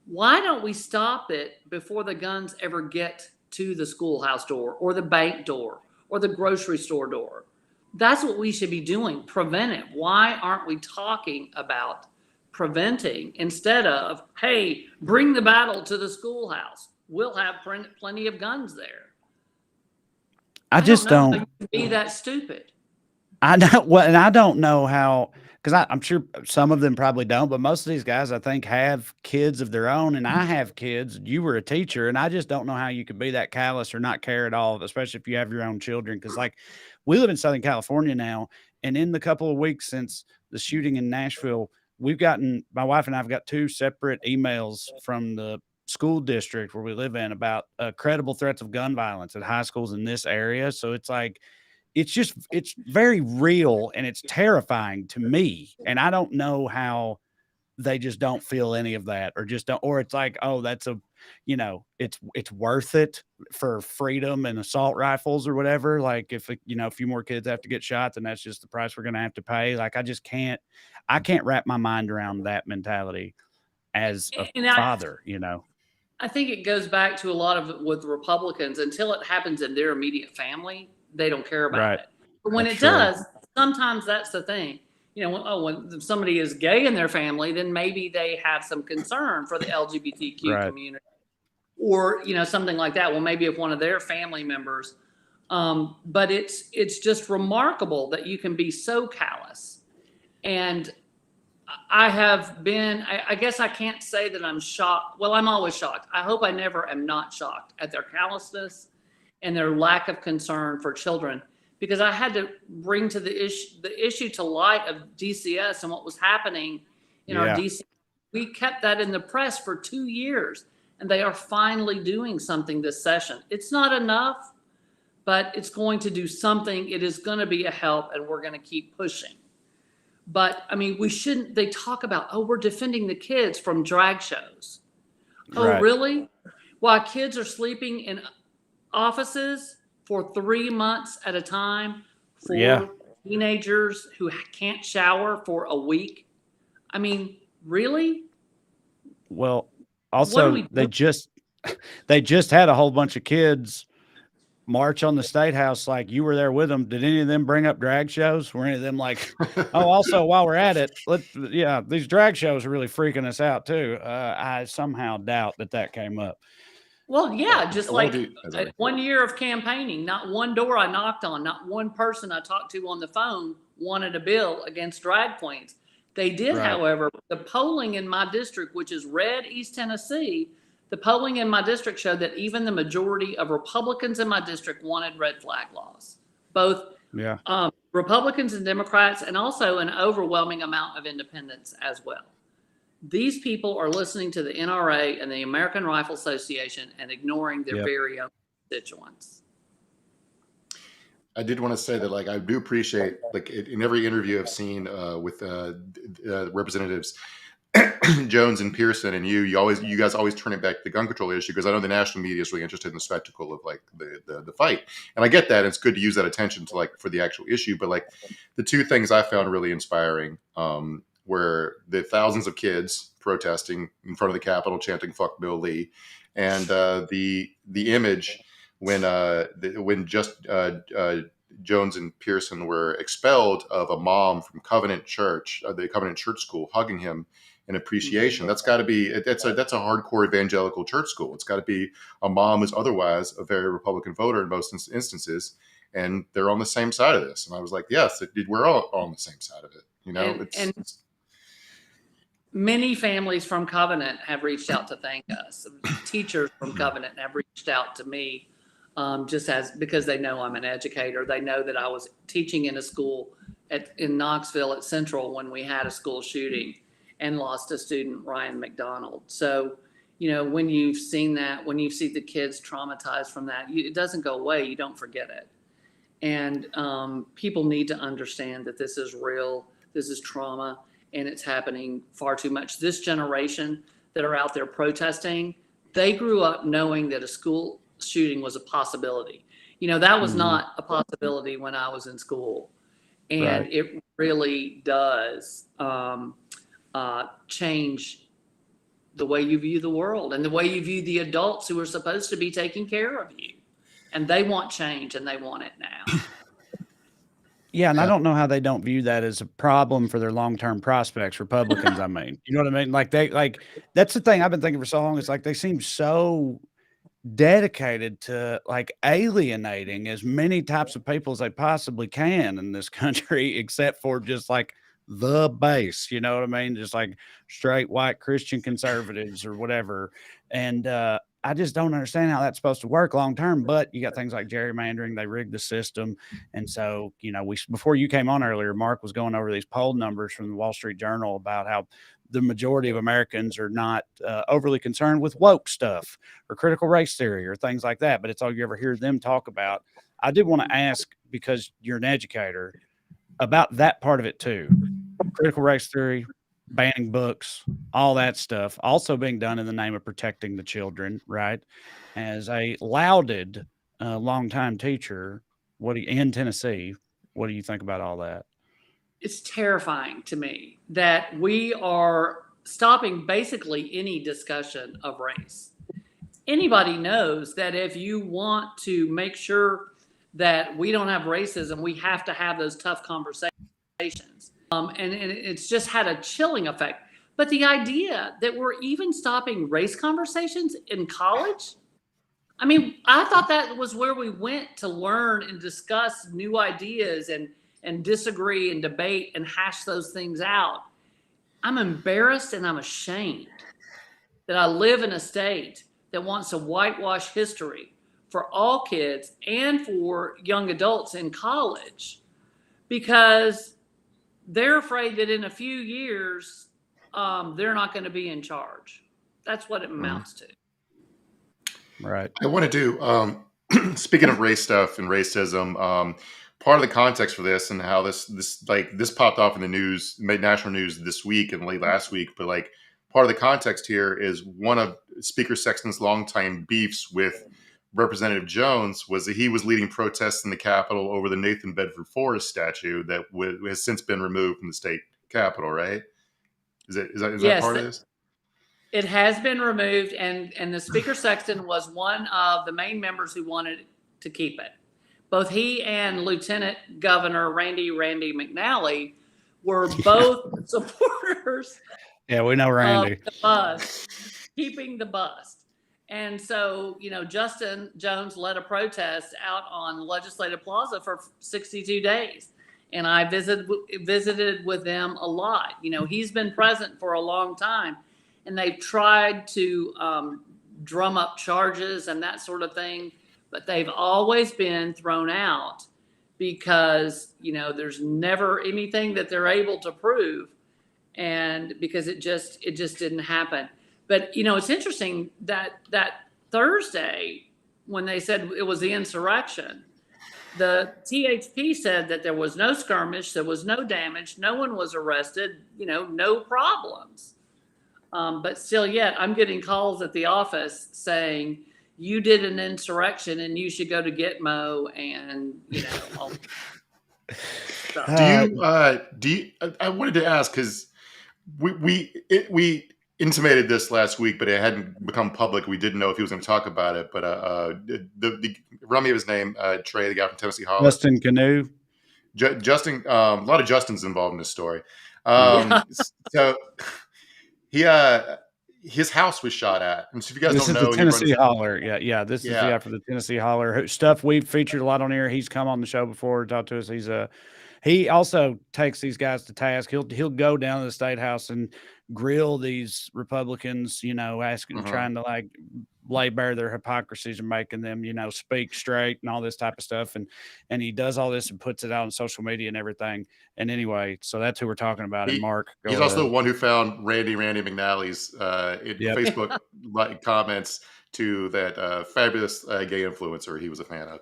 Why don't we stop it before the guns ever get to the schoolhouse door or the bank door or the grocery store door? That's what we should be doing. Prevent it. Why aren't we talking about preventing instead of, hey, bring the battle to the schoolhouse? We'll have plenty of guns there. I just don't how you can be that stupid. I know what, and I don't know how, because I'm sure some of them probably don't, but most of these guys I think have kids of their own, and I have kids. You were a teacher, and I just don't know how you could be that callous or not care at all, especially if you have your own children. Because like we live in Southern California now, and in the couple of weeks since the shooting in Nashville, my wife and I have got 2 separate emails from the school district where we live in about credible threats of gun violence at high schools in this area. So it's like, it's very real and it's terrifying to me. And I don't know how they just don't feel any of that or just don't, or it's like, oh, that's it's worth it for freedom and assault rifles or whatever. Like if, a few more kids have to get shot, then that's just the price we're going to have to pay. Like, I can't wrap my mind around that mentality as a father, I think it goes back to a lot of it with Republicans. Until it happens in their immediate family, they don't care about it. But when it does, sometimes that's the thing. When somebody is gay in their family, then maybe they have some concern for the LGBTQ community or, something like that. Well, maybe if one of their family members, but it's just remarkable that you can be so callous. And I guess I can't say that I'm shocked. Well, I'm always shocked. I hope I never am not shocked at their callousness and their lack of concern for children, because I had to bring to the issue to light of DCS and what was happening in our DC. We kept that in the press for 2 years, and they are finally doing something this session. It's not enough, but it's going to do something. It is going to be a help, and we're going to keep pushing. But I mean, we shouldn't, they talk about, oh, we're defending the kids from drag shows. Oh, Right. really? While kids are sleeping in offices for 3 months at a time for Yeah. teenagers who can't shower for a week. I mean, really? Well, What are also we they doing? just had a whole bunch of kids march on the State House. Like, you were there with them. Did any of them bring up drag shows? Were any of them like, oh, also while we're at it, these drag shows are really freaking us out too. I somehow doubt that came up. Well, yeah, just I wanna like do- sorry. 1 year of campaigning, not one door I knocked on, not one person I talked to on the phone wanted a bill against drag queens. They did, Right. however, the polling in my district, which is red East Tennessee, the polling in my district showed that even the majority of Republicans in my district wanted red flag laws, both Yeah. Republicans and Democrats, and also an overwhelming amount of independents as well. These people are listening to the NRA and the American Rifle Association and ignoring their Yep. very own constituents. I did want to say that, like, I do appreciate, like, in every interview I've seen with Representatives Jones and Pearson and you guys always turn it back to the gun control issue, because I know the national media is really interested in the spectacle of like the fight, and I get that. It's good to use that attention to, like, for the actual issue. But like, the two things I found really inspiring were the thousands of kids protesting in front of the Capitol chanting "Fuck Bill Lee," and the image when Jones and Pearson were expelled of a mom from Covenant Church, the Covenant Church School, hugging him in appreciation. That's got to be, that's a hardcore evangelical church school. It's got to be a mom who's otherwise a very Republican voter in most instances, and they're on the same side of this. And I was like, yes, we're all on the same side of it. You know, And many families from Covenant have reached out to thank us. Teachers from Covenant have reached out to me, because they know I'm an educator. They know that I was teaching in a school in Knoxville at Central when we had a school shooting and lost a student, Ryan McDonald. So, you know, when you've seen that, when you see the kids traumatized from that, it doesn't go away. You don't forget it. And people need to understand that this is real. This is trauma, and it's happening far too much. This generation that are out there protesting, they grew up knowing that a school shooting was a possibility. You know, that was not a possibility when I was in school. And Right. it really does change the way you view the world and the way you view the adults who are supposed to be taking care of you. And they want change, and they want it now. Yeah, and I don't know how they don't view that as a problem for their long-term prospects, Republicans, I mean. You know what I mean? Like, that's the thing I've been thinking for so long. It's like they seem so dedicated to, like, alienating as many types of people as they possibly can in this country, except for just, like, the base, you know what I mean? Just, like, straight white Christian conservatives or whatever. And, I just don't understand how that's supposed to work long term. But you got things like gerrymandering, they rigged the system. And so, you know, before you came on earlier, Mark was going over these poll numbers from the Wall Street Journal about how the majority of Americans are not overly concerned with woke stuff or critical race theory or things like that. But it's all you ever hear them talk about. I did want to ask, because you're an educator, about that part of it too. Critical race theory, banning books, all that stuff, also being done in the name of protecting the children, right? As a lauded longtime teacher, in Tennessee, what do you think about all that? It's terrifying to me that we are stopping basically any discussion of race. Anybody knows that if you want to make sure that we don't have racism, we have to have those tough conversations. And it's just had a chilling effect. But the idea that we're even stopping race conversations in college, I mean, I thought that was where we went to learn and discuss new ideas and disagree and debate and hash those things out. I'm embarrassed and I'm ashamed that I live in a state that wants to whitewash history for all kids and for young adults in college, because they're afraid that in a few years, they're not going to be in charge. That's what it amounts to. Right. I want to do speaking of race stuff and racism, part of the context for this and how this popped off in the news, made national news this week and late last week, but like part of the context here is one of Speaker Sexton's longtime beefs with Representative Jones was that he was leading protests in the Capitol over the Nathan Bedford Forrest statue that has since been removed from the state Capitol, right? Is that part of this? It has been removed, and the Speaker Sexton was one of the main members who wanted to keep it. Both he and Lieutenant Governor Randy McNally were both supporters. Yeah, we know Randy. Of the bust, keeping the bust. And so, Justin Jones led a protest out on Legislative Plaza for 62 days. And I visited with them a lot. He's been present for a long time. And they've tried to drum up charges and that sort of thing, but they've always been thrown out because, there's never anything that they're able to prove, and because it just didn't happen. But, it's interesting that Thursday, when they said it was the insurrection, the THP said that there was no skirmish, there was no damage, no one was arrested, no problems. But still yet, I'm getting calls at the office saying, you did an insurrection and you should go to Gitmo and, all stuff. Do you, I wanted to ask, because we intimated this last week, but it hadn't become public. We didn't know if he was going to talk about it, but remind me of his name, Trey, the guy from Tennessee Holler. Justin Canoe. Justin, a lot of Justins involved in this story. So his house was shot at. And so if you guys don't know, this is the Tennessee Holler. Yeah. This is the guy for the Tennessee Holler stuff. We've featured a lot on here. He's come on the show before, talked to us. He also takes these guys to task. He'll go down to the State House and grill these Republicans, asking, trying to like lay bare their hypocrisies and making them, speak straight and all this type of stuff. And he does all this and puts it out on social media and everything. And anyway, so that's who we're talking about. And Mark, he's also the one who found Randy McNally's Facebook comments to that fabulous gay influencer he was a fan of.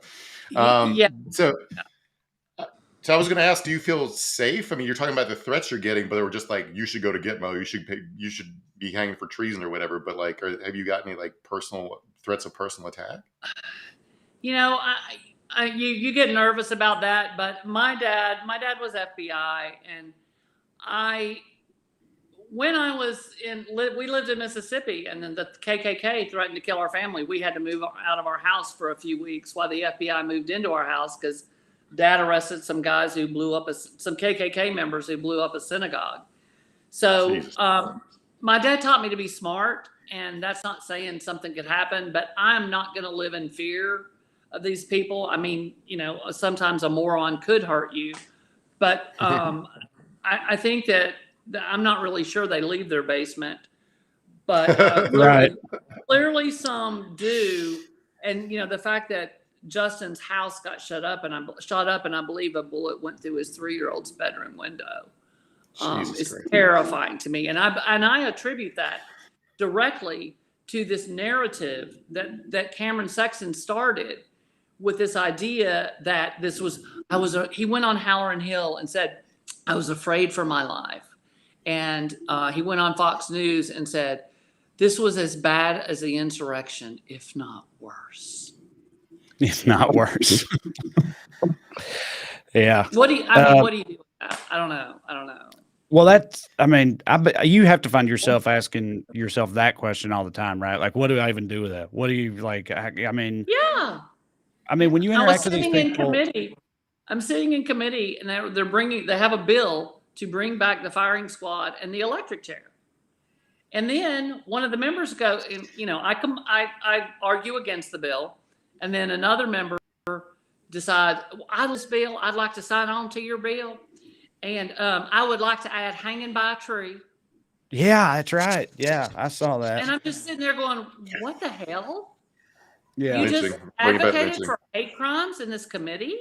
So I was going to ask, do you feel safe? I mean, you're talking about the threats you're getting, but they were just like, you should go to Gitmo, you should be hanging for treason or whatever. But like, have you got any like personal threats of personal attack? You get nervous about that, but my dad was FBI, and we lived in Mississippi, and then the KKK threatened to kill our family. We had to move out of our house for a few weeks while the FBI moved into our house because Dad arrested some guys who blew up some KKK members who blew up a synagogue. So my dad taught me to be smart, and that's not saying something could happen, but I'm not going to live in fear of these people. I mean, sometimes a moron could hurt you, but I think that I'm not really sure they leave their basement, but clearly some do. And, the fact that Justin's house got shot up, and I believe a bullet went through his 3-year-old's bedroom window. It's terrifying to me, and I attribute that directly to this narrative that Cameron Sexton started with this idea that he went on Halloran Hill and said, I was afraid for my life, and he went on Fox News and said this was as bad as the insurrection, if not worse. It's not worse. Yeah. What do you do with that? I don't know. Well, you have to find yourself asking yourself that question all the time, right? Like, what do I even do with that? What do you like? I mean, when you interact with these people, I'm sitting in committee, and they have a bill to bring back the firing squad and the electric chair. And then one of the members goes, I argue against the bill. And then another member decides, I'd like to sign on to your bill. And I would like to add hanging by a tree. Yeah, that's right. Yeah, I saw that. And I'm just sitting there going, what the hell? Yeah. You just advocated for hate crimes in this committee?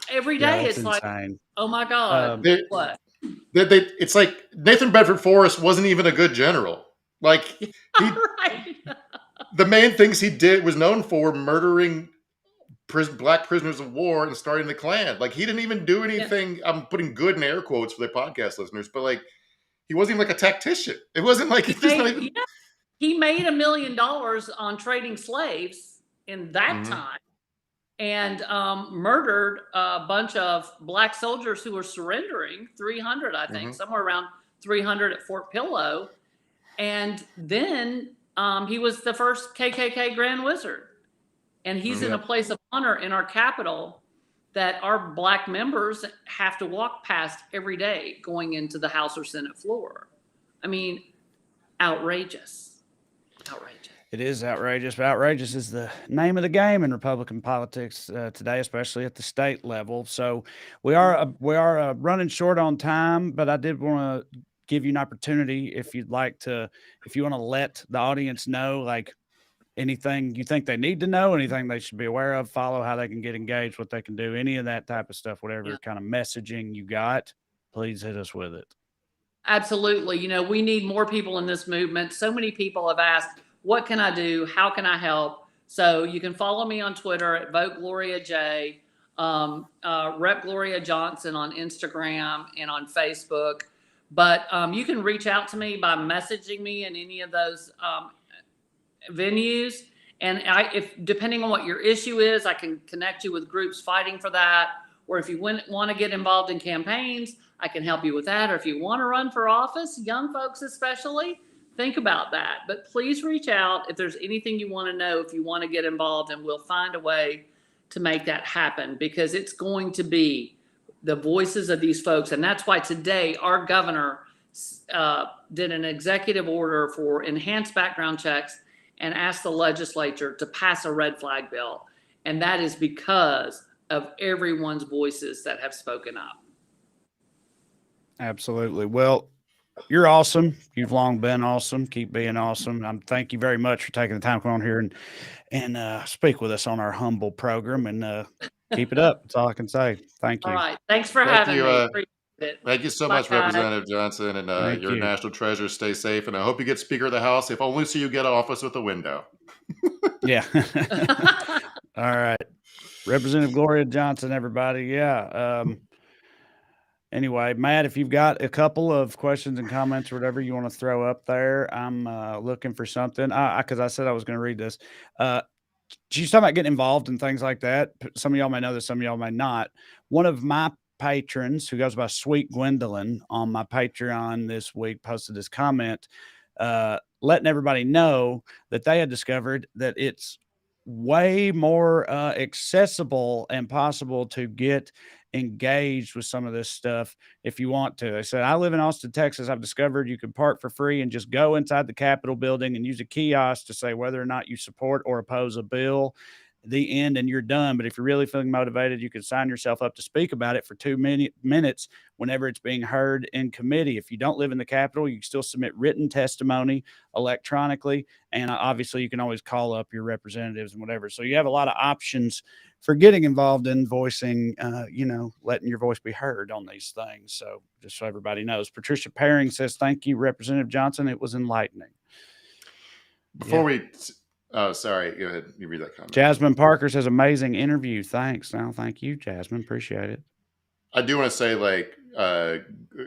Every day it's insane. Like, oh my God, what? It's like Nathan Bedford Forrest wasn't even a good general. Like, The main things he did was known for murdering black prisoners of war and starting the Klan. Like, he didn't even do anything. Yeah. I'm putting good in air quotes for the podcast listeners, but like, he wasn't even like a tactician. It wasn't like he made $1 million on trading slaves in that time, and murdered a bunch of black soldiers who were surrendering, 300, I think, somewhere around 300 at Fort Pillow. And then he was the first KKK Grand Wizard. And he's in a place of honor in our capital that our black members have to walk past every day going into the House or Senate floor. I mean, outrageous. Outrageous. It is outrageous, but outrageous is the name of the game in Republican politics today, especially at the state level. So we are running short on time, but I did want to give you an opportunity if you want to let the audience know, like, anything you think they need to know, anything they should be aware of, follow, how they can get engaged, what they can do, any of that type of stuff, whatever kind of messaging you got, please hit us with it. Absolutely. You know, we need more people in this movement. So many people have asked, what can I do? How can I help? So you can follow me on Twitter at Vote Gloria J, Rep Gloria Johnson on Instagram and on Facebook. But you can reach out to me by messaging me in any of those venues. And if depending on what your issue is, I can connect you with groups fighting for that. Or if you want to get involved in campaigns, I can help you with that. Or if you want to run for office, young folks especially, think about that. But please reach out if there's anything you want to know, if you want to get involved, and we'll find a way to make that happen, because it's going to be the voices of these folks. And that's why today our governor did an executive order for enhanced background checks and asked the legislature to pass a red flag bill. And that is because of everyone's voices that have spoken up. Absolutely. Well, you're awesome. You've long been awesome. Keep being awesome. Thank you very much for taking the time to come on here and speak with us on our humble program, and keep it up. That's all I can say. Thank you. All right. Thanks for having me. Thank you so much, Representative Johnson, and you're a national treasure. Stay safe, and I hope you get Speaker of the House, if only so you get office with a window. Yeah. All right. Representative Gloria Johnson, everybody. Yeah. Anyway, Matt, if you've got a couple of questions and comments or whatever you want to throw up there, I'm looking for something. Because I said I was going to read this. She's talking about getting involved in things like that. Some of y'all may know this, some of y'all may not. One of my patrons, who goes by Sweet Gwendolyn, on my Patreon this week posted this comment, letting everybody know that they had discovered that it's way more accessible and possible to get engaged with some of this stuff if you want to. They said, I live in Austin, Texas. I've discovered you can park for free and just go inside the Capitol building and use a kiosk to say whether or not you support or oppose a bill. The end, and you're done. But if you're really feeling motivated, you can sign yourself up to speak about it for 2 minutes whenever it's being heard in committee. If you don't live in the Capitol, you can still submit written testimony electronically, and obviously you can always call up your representatives and whatever. So you have a lot of options for getting involved in voicing, letting your voice be heard on these things. So just so everybody knows. Patricia Paring says, thank you, Representative Johnson. It was enlightening. Before we... Oh, sorry. Go ahead. You read that comment. Jasmine Parker says, amazing interview. Thanks. No, thank you, Jasmine. Appreciate it. I do want to say,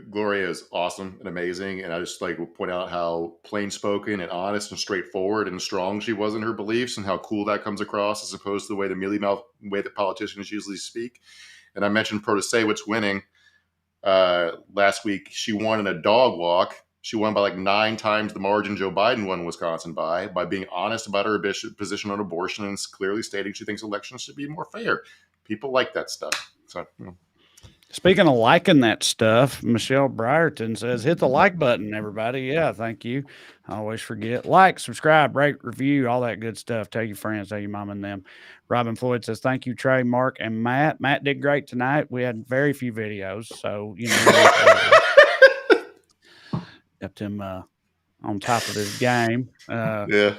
Gloria is awesome and amazing. And I just point out how plain spoken and honest and straightforward and strong she was in her beliefs, and how cool that comes across as opposed to the way the mealy mouth way that politicians usually speak. And I mentioned Protasewicz winning last week. She won in a dog walk. She won by 9 times the margin Joe Biden won Wisconsin by being honest about her position on abortion and clearly stating she thinks elections should be more fair. People like that stuff. So, Speaking of liking that stuff, Michelle Brierton says, hit the like button, everybody. Yeah, thank you. I always forget. Like, subscribe, rate, review, all that good stuff. Tell your friends, tell your mom and them. Robin Floyd says, thank you, Trey, Mark, and Matt. Matt did great tonight. We had very few videos, so, kept him on top of his game. Yeah.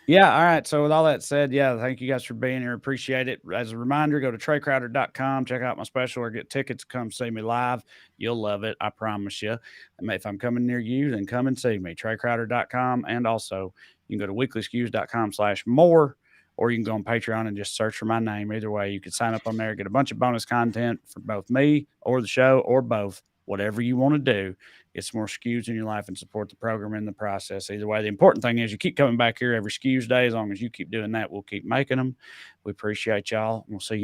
Yeah. All right. So with all that said, yeah, thank you guys for being here. Appreciate it. As a reminder, go to TreyCrowder.com, check out my special or get tickets. Come see me live. You'll love it. I promise you. And if I'm coming near you, then come and see me. TreyCrowder.com. And also you can go to weeklyskews.com/more, or you can go on Patreon and just search for my name. Either way, you can sign up on there, get a bunch of bonus content for both me or the show or both, whatever you want to do. Get some more Skews in your life and support the program in the process. Either way, the important thing is you keep coming back here every Skewsday. As long as you keep doing that, we'll keep making them. We appreciate y'all. We'll see you.